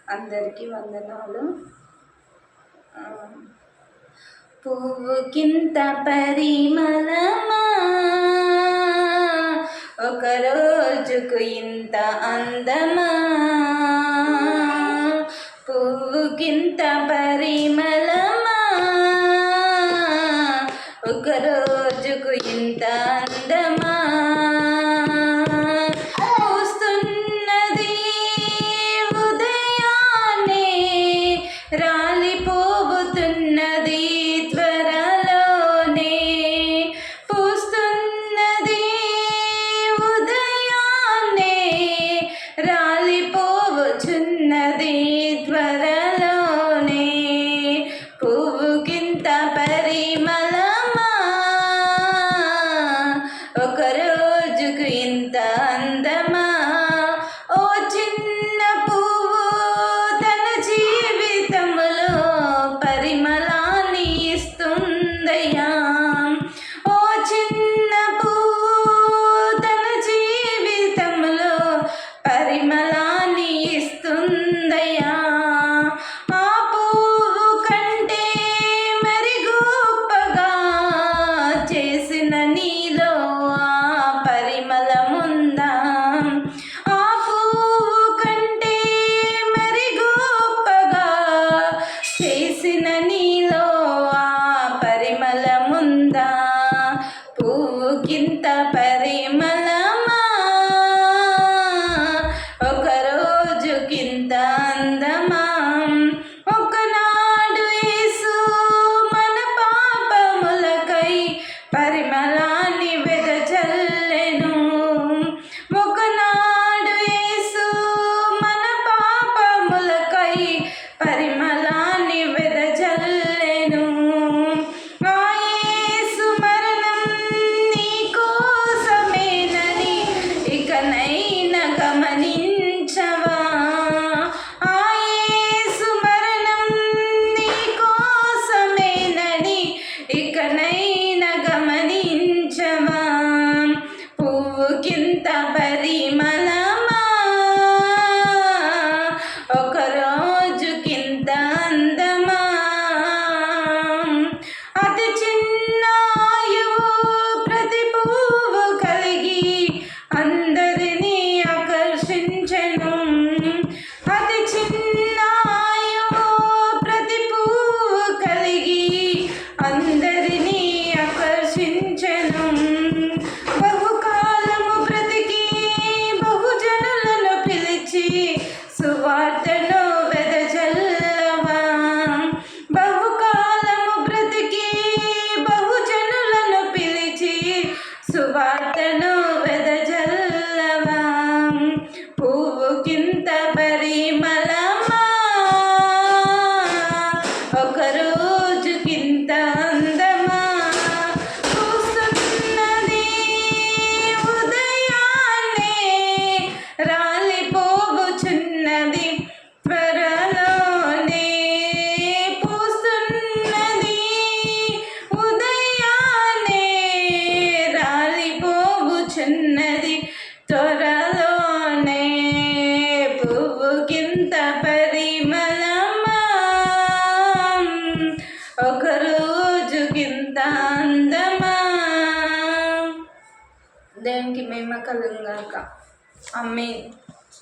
అందరికీ వందనాలు. పువ్వుకింత పరిమళమా, ఒక రోజుకు ఇంత అందమా. పువ్వుకింత పరిమళమా, ఒక రోజుకు ఇంత అందమా. పూస్తున్నది ఉదయాన్నే, రాలిపోతున్నది త్వరలోనే. పూస్తున్నది ఉదయాన్నే, రాలిపోవచున్నది త్వరలోనే. పువ్వుకింత పరిమళమా, ఒక రోజుకు ఇంత అందమా. ఓ చిన్న పువ్వు తన జీవితంలో పరిమళాన్ని ఇస్తుందయ్యా. ఓ చిన్న పువ్వు తన జీవితంలో పరిమళాన్ని ఇస్తుందయ్యా. ఆ పువ్వు కంటే మరి గొప్పగా చేసిన నీలో ఆ పరిమళముందా. ఆ పువ్వు కంటే మరి గొప్పగా చేసిన నీలో ఆ పరిమళముందా. పువ్వుకింత పరిమళమా, ఒక రోజుకింత అందమా. ఒకనాడు యేసు మన పాపములకై పరిమళాన్ని వెదజల్లెను. ఒకనాడు యేసు మన పాపములకై పరిమళాన్ని వెదజల్లెను. ఆ యేసు మరణం నీ కోసమేనని ఇకనైనా గమనించవా. ఆ యేసు మరణం నీ కోసమేనని ఇకనైనా గమనించవా. పువ్వుకింత పరిమళమా, ఒక రోజుకింత అందమా. అతి చిన్న ఆయువు ప్రతి పువ్వు కలిగి అందరినీ ఆకర్షించెను. అతి చిన్న ఆయువు ప్రతి పువ్వు కలిగి అందరినీ ఆకర్షించెను. బహుకాలము బ్రతికి బహుజనులను పిలిచి సువార్తను వెదజల్లవా. బహుకాలము బ్రతికి బహుజనులను పిలిచి సువార్తను వెదజల్లవా. పువ్వుకింత పరిమళమా, ఒక రోజుకింత అందమా. పూస్తున్నది ఉదయాన్నే, రాలిపోవచున్నది త్వరలోనే. పూస్తున్నది ఉదయాన్నే, రాలిపోవచున్నది త్వరలోనే. పువ్వుకింత పరిమళమా, ఒక రోజుకింత అందమా. దేవునికి మహిమ కలుగును గాక. ఆమేన్.